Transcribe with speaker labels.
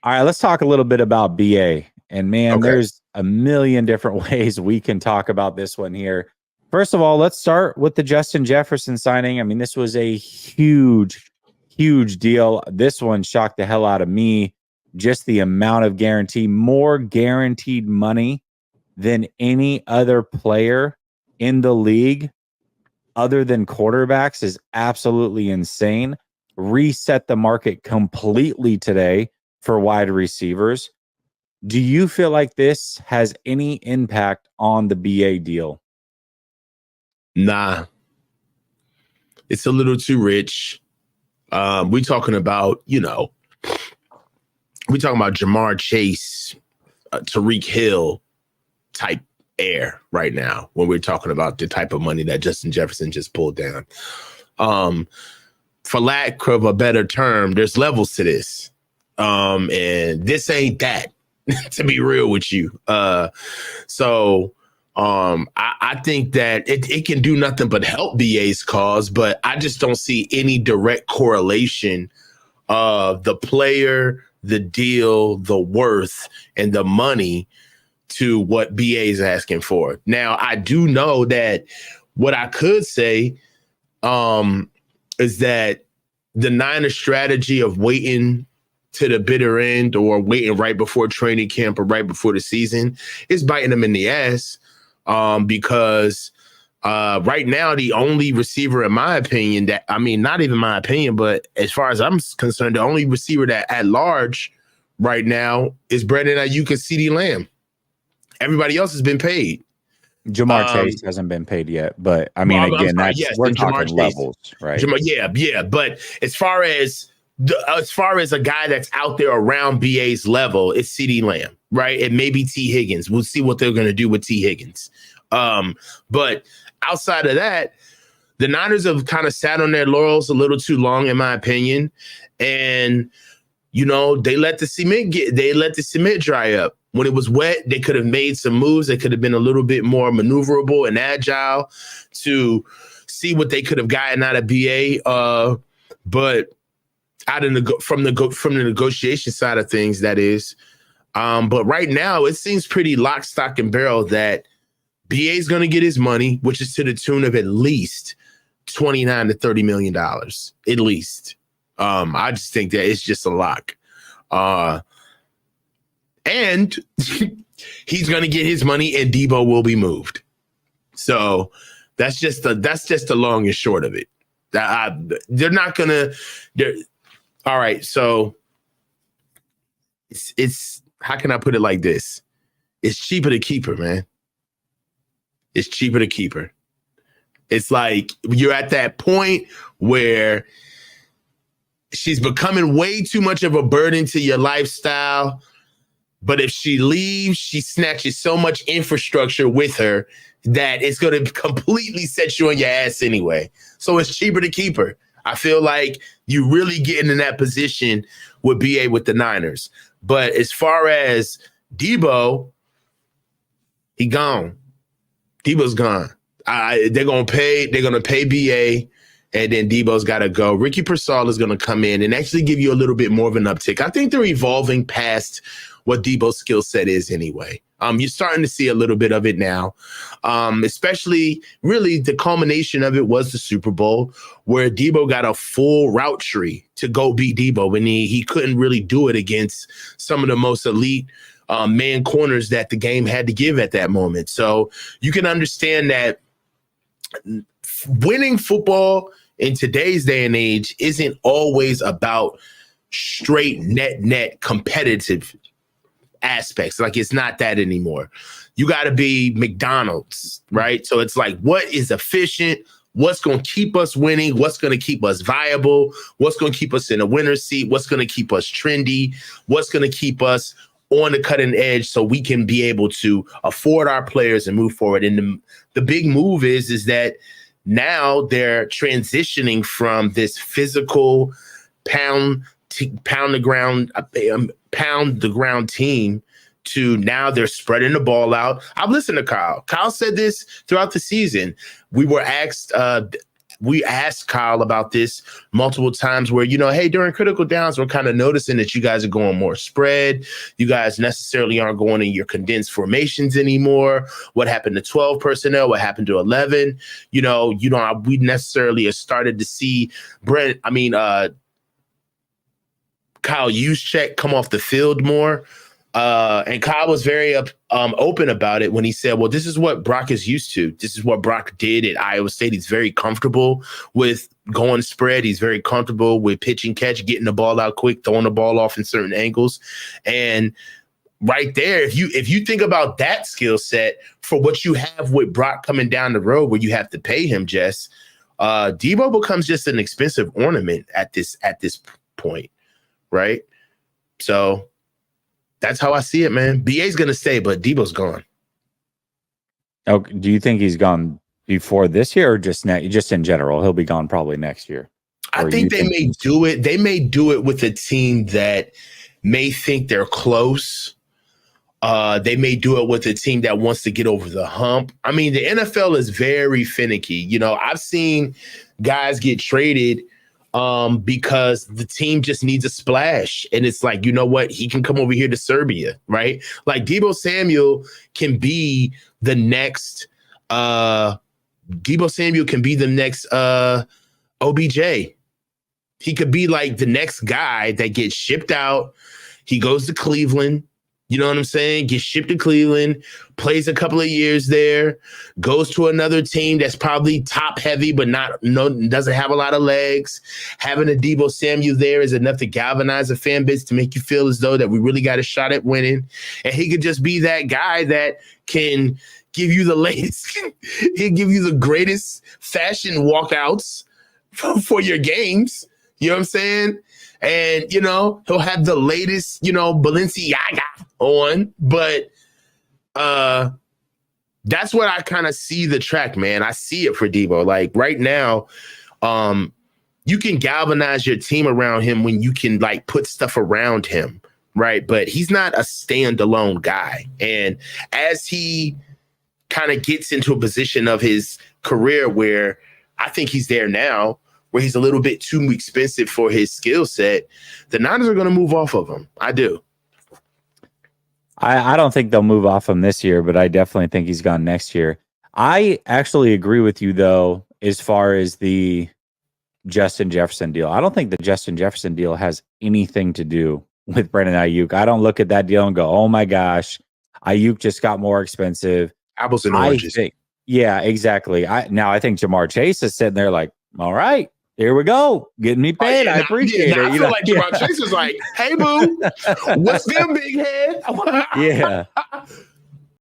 Speaker 1: All right, let's talk a little bit about BA. And man,
Speaker 2: Okay.
Speaker 1: there's a million different ways we can talk about this one here. First of all, let's start with the Justin Jefferson signing. I mean, this was a huge, huge deal. This one shocked the hell out of me. Just the amount of guarantee, more guaranteed money than any other player in the league other than quarterbacks is absolutely insane. Reset the market completely today for wide receivers. Do you feel like this has any impact on the BA deal?
Speaker 2: Nah, it's a little too rich. We talking about, Jamar Chase, Tariq Hill type air right now when we're talking about the type of money that Justin Jefferson just pulled down. For lack of a better term, there's levels to this. And this ain't that, to be real with you. I think that it can do nothing but help BA's cause, but I just don't see any direct correlation of the player, the deal, the worth, and the money to what BA is asking for. Now, I do know that what I could say is that the Niners strategy of waiting to the bitter end or waiting right before training camp or right before the season is biting them in the ass because right now, the only receiver, in my opinion, not even my opinion, but as far as I'm concerned, the only receiver that at large right now is Brandon Aiyuk and CeeDee Lamb. Everybody else has been paid.
Speaker 1: Jamar Chase hasn't been paid yet, but I mean, we're talking levels, right?
Speaker 2: Yeah. But as far as a guy that's out there around BA's level, it's CeeDee Lamb, right? And maybe T. Higgins. We'll see what they're going to do with T. Higgins. But outside of that, the Niners have kind of sat on their laurels a little too long, in my opinion. And, they let the cement dry up. When it was wet, they could have made some moves. They could have been a little bit more maneuverable and agile to see what they could have gotten out of BA. But from the negotiation side of things, that is. But right now, it seems pretty lock, stock, and barrel that BA is going to get his money, which is to the tune of at least $29 to $30 million, at least. I just think that it's just a lock. And he's going to get his money, and Debo will be moved. So that's just the long and short of it. They're not going to. All right. So it's how can I put it like this? It's cheaper to keep her, man. It's cheaper to keep her. It's like you're at that point where she's becoming way too much of a burden to your lifestyle. But if she leaves, she snatches so much infrastructure with her that it's going to completely set you on your ass anyway. So it's cheaper to keep her. I feel like you really getting in that position with BA with the Niners. But as far as Debo, he gone. Debo's gone. They're going to pay BA, and then Debo's got to go. Ricky Pearsall is going to come in and actually give you a little bit more of an uptick. I think they're evolving past what Debo's skill set is anyway. You're starting to see a little bit of it now, especially really the culmination of it was the Super Bowl where Debo got a full route tree to go beat Debo, and he couldn't really do it against some of the most elite man corners that the game had to give at that moment. So you can understand that winning football in today's day and age isn't always about straight net competitive aspects. Like, it's not that anymore. You got to be McDonald's, right? So it's like, what is efficient? What's going to keep us winning? What's going to keep us viable? What's going to keep us in a winner's seat? What's going to keep us trendy? What's going to keep us on the cutting edge so we can be able to afford our players and move forward? And the big move is that now they're transitioning from this physical pound the ground team to now they're spreading the ball out. I've listened to Kyle. Kyle said this throughout the season. We were asked we asked Kyle about this multiple times where, you know, hey, during critical downs, we're kind of noticing that you guys are going more spread. You guys necessarily aren't going in your condensed formations anymore. What happened to 12 personnel? What happened to 11? You know, we necessarily have started to see Kyle Juszczyk come off the field more. And Kyle was very open about it when he said, well, this is what Brock is used to. This is what Brock did at Iowa State. He's very comfortable with going spread. He's very comfortable with pitch and catch, getting the ball out quick, throwing the ball off in certain angles. And right there, if you think about that skill set for what you have with Brock coming down the road where you have to pay him, Jess, Debo becomes just an expensive ornament at this point, right? So that's how I see it, man. BA's going to stay, but Debo's gone.
Speaker 1: Oh, do you think he's gone before this year or just in general? He'll be gone probably next year.
Speaker 2: I think they may do it. They may do it with a team that may think they're close. They may do it with a team that wants to get over the hump. I mean, the NFL is very finicky. You know, I've seen guys get traded because the team just needs a splash. And it's like, you know what? He can come over here to Serbia, right? Like Deebo Samuel can be the next OBJ. He could be like the next guy that gets shipped out. He goes to Cleveland. You know what I'm saying? Gets shipped to Cleveland, plays a couple of years there, goes to another team that's probably top heavy, but doesn't have a lot of legs. Having a Deebo Samuel there is enough to galvanize a fan base to make you feel as though that we really got a shot at winning. And he could just be that guy that can give you the latest. He'll give you the greatest fashion walkouts for your games. You know what I'm saying? And, you know, he'll have the latest, you know, Balenciaga on. But that's what I kind of see the track, man. I see it for Deebo. Like right now, you can galvanize your team around him when you can like put stuff around him, right? But he's not a standalone guy. And as he kind of gets into a position of his career where I think he's there now, where he's a little bit too expensive for his skill set, the Niners are going to move off of him. I do.
Speaker 1: I don't think they'll move off him this year, but I definitely think he's gone next year. I actually agree with you, though, as far as the Justin Jefferson deal. I don't think the Justin Jefferson deal has anything to do with Brandon Aiyuk. I don't look at that deal and go, oh, my gosh, Aiyuk just got more expensive.
Speaker 2: Apples and oranges.
Speaker 1: Yeah, exactly. I think Jamar Chase is sitting there like, all right, here we go. Getting me paid. I appreciate it.
Speaker 2: I feel like Jamar Chase is like, hey, boo, what's them, big head?
Speaker 1: Yeah.